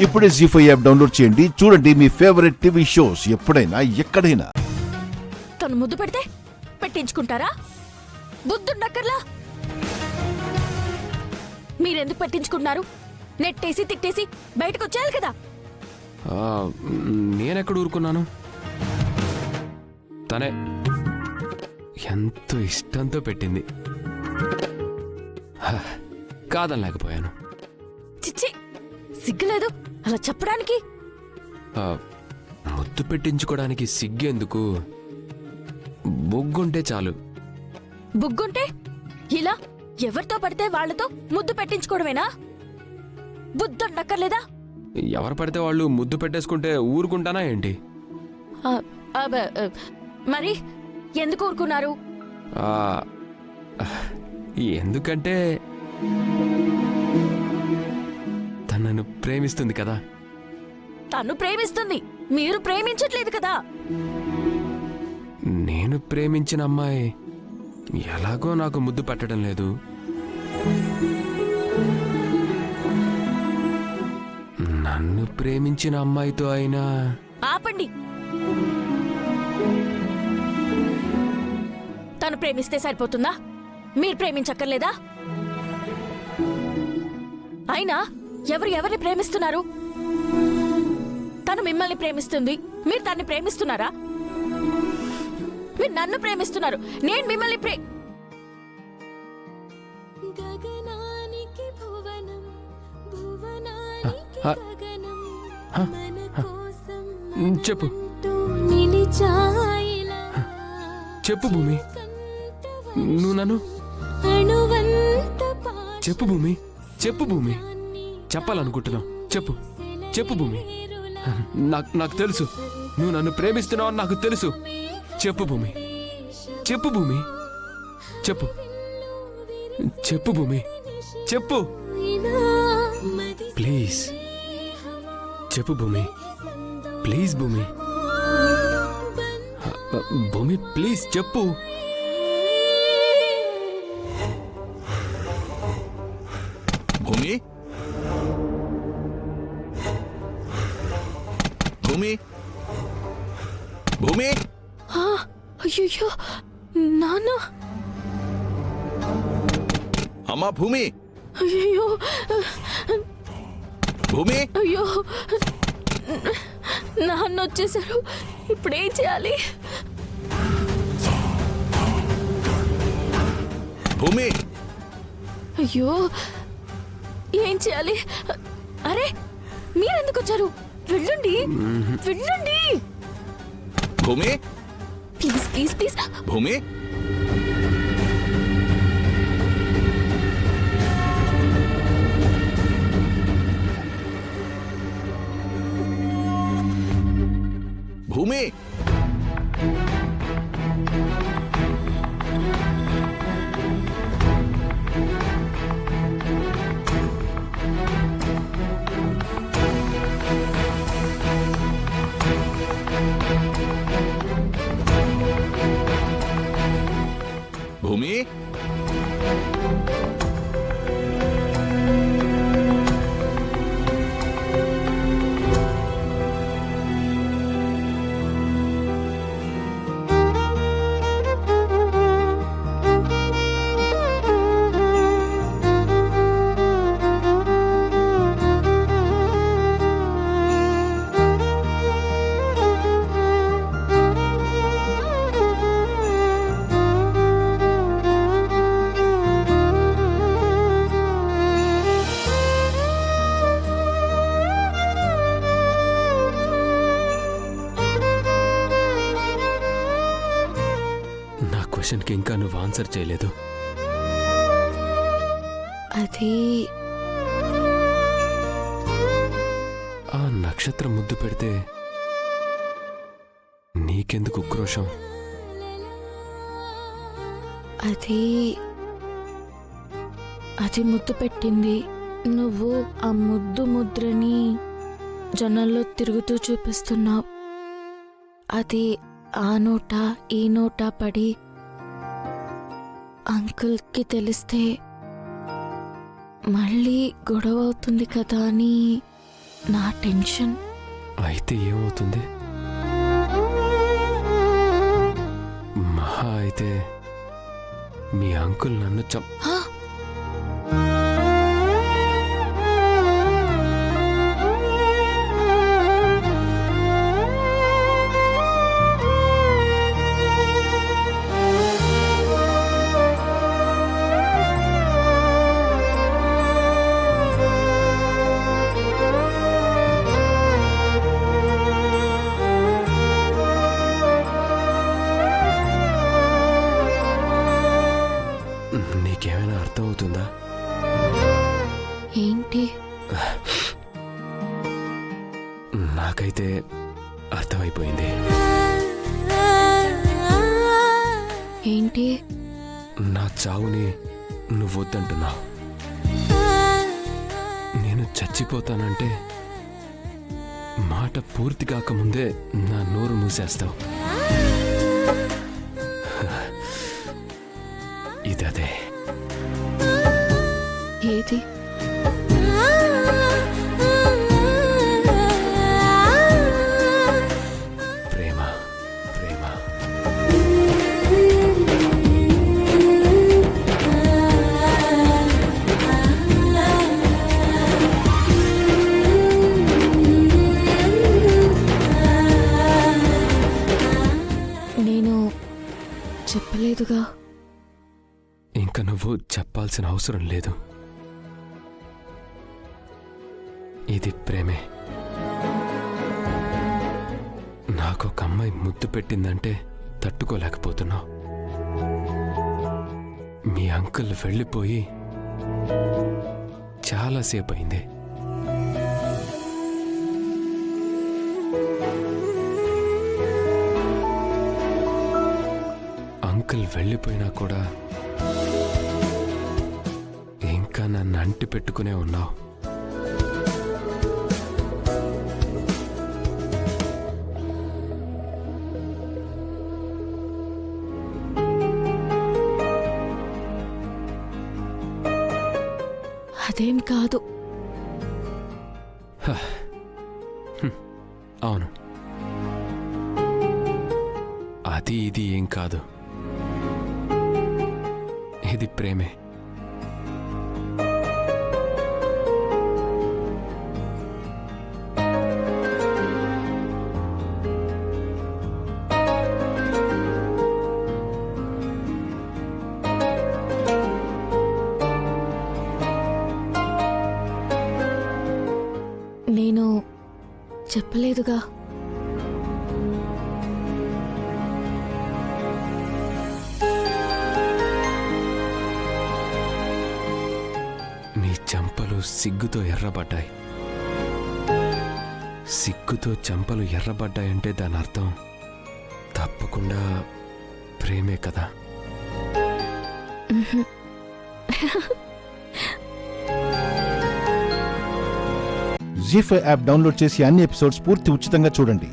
ఇప్పుడే జీ5 app download చేయండి. చూడండి మీ ఫేవరెట్ టీవీ షోస్ ఎప్పుడైనా ఎక్కడైనా. తను ముద్దు పెడితే పెట్టించుకుంటారా? బుద్ధుండక్కర్లా. మీరెందుకు పెట్టించుకుంటున్నారు? నెట్టేసి తిట్టేసి బయటకు వచ్చేయాలి కదా. నేనెక్కడ ఊరుకున్నాను? తనే ఎంతో ఇష్టంతో పెట్టింది, కాదనలేకపోయాను. చిచ్చి, సిగ్గులేదు అలా చెప్పడానికి. ముద్దు పెట్టించుకోవడానికి సిగ్గెందుకు? బొగ్గుంటే చాలు. బుగ్గుంటే ఇలా ఎవరితో పడితే వాళ్లతో ముద్దు పెట్టించుకోవడమేనా? బుద్ధుండక్కర్లేదా? ఎవరు పడితే వాళ్ళు ముద్దు పెట్టేసుకుంటే ఊరుకుంటానా ఏంటి? మరి ఎందుకు ఊరుకున్నారు? ఎందుకంటే తనను ప్రేమిస్తుంది కదా. తను ప్రేమిస్తుంది, మీరు ప్రేమించట్లేదు కదా. నేను ప్రేమించిన అమ్మాయి ఎలాగో నాకు ముద్దు పెట్టడం లేదు. నన్ను ప్రేమించిన అమ్మాయితో అయినా. ఆపండి. తను ప్రేమిస్తే సరిపోతుందా? మీరు ప్రేమించక్కర్లేదా? అయినా ఎవరిని ప్రేమిస్తున్నారు? తను మిమ్మల్ని ప్రేమిస్తుంది, మీరు తన్ని ప్రేమిస్తున్నారా? మీరు నన్ను ప్రేమిస్తున్నారు, నేను మిమ్మల్ని చెప్పు చెప్పు భూమి, నువ్వు నన్ను చెప్పు భూమి, చెప్పు భూమి, చెప్పాలనుకుంటున్నావు. చెప్పు చెప్పు భూమి. నాకు తెలుసు నువ్వు నన్ను ప్రేమిస్తున్నావు అని నాకు తెలుసు. చెప్పు భూమి, చెప్పు భూమి, చెప్పు చెప్పు భూమి, చెప్పు ప్లీజ్. చెప్పు భూమి, ప్లీజ్ భూమి. భూమి ప్లీజ్ చెప్పు. భూమి, భూమి, భూమి. అయ్యో నాన్న. అమ్మా భూమి, అయ్యో భూమి. అయ్యో నాన్న వచ్చేసారు, ఇప్పుడేం చేయాలి? భూమి, అయ్యో ఏం చేయాలి? అరే మీరెందుకు వచ్చారు? వెళ్ళండి వెళ్ళండి. భూమి, ప్లీజ్ ప్లీజ్ ప్లీజ్. భూమి, భూమి. భూమి, క్వశ్చన్కి ఇంకా నువ్వు ఆన్సర్ చేయలేదు. అది ఆ నక్షత్రం ముద్దు పెడితే నీకెందుకు ఉక్రోషం? అది ముద్దు పెట్టింది. నువ్వు ఆ ముద్దు ముద్రని జనాల్లో తిరుగుతూ చూపిస్తున్నావు. అది ఆ నోట ఈ నోట పడి అంకుల్కి తెలిస్తే మళ్ళీ గొడవ అవుతుంది కదా అని నా టెన్షన్. అయితే ఏమవుతుంది? మహా అయితే మీ అంకుల్ నన్ను హా? నీకేమైనా అర్థం అవుతుందా? ఏంటి? నాకైతే అర్థమైపోయింది. ఏంటి? నా చావుని నువ్వు వద్దంటున్నావు. నేను చచ్చిపోతానంటే మాట పూర్తి కాకముందే నా నోరు మూసేస్తావు. ఇదదే. ఏది? ప్రేమ. ప్రేమ. నేను చెప్పలేదుగా. ఇంకా నువ్వు చెప్పాల్సిన అవసరం లేదు. ఇది ప్రేమే. నాకొక అమ్మాయి ముద్దు పెట్టిందంటే తట్టుకోలేకపోతున్నావు. మీ అంకుల్ వెళ్ళిపోయి చాలాసేపు అయింది. అంకుల్ వెళ్ళిపోయినా కూడా ఇంకా నన్ను అంటి పెట్టుకునే ఉన్నావు. అదేం కాదు. అవును, అది ఇది ఏం కాదు. ఇది ప్రేమే. నేను చెప్పలేదుగా. నీ చెంపలు సిగ్గుతో ఎర్రబడ్డాయి. సిగ్గుతో చెంపలు ఎర్రబడ్డాయంటే దాని అర్థం తప్పకుండా ప్రేమే కదా. జీ5 యాప్ డౌన్లోడ్ చేసి అన్ని ఎపిసోడ్స్ పూర్తి ఉచితంగా చూడండి.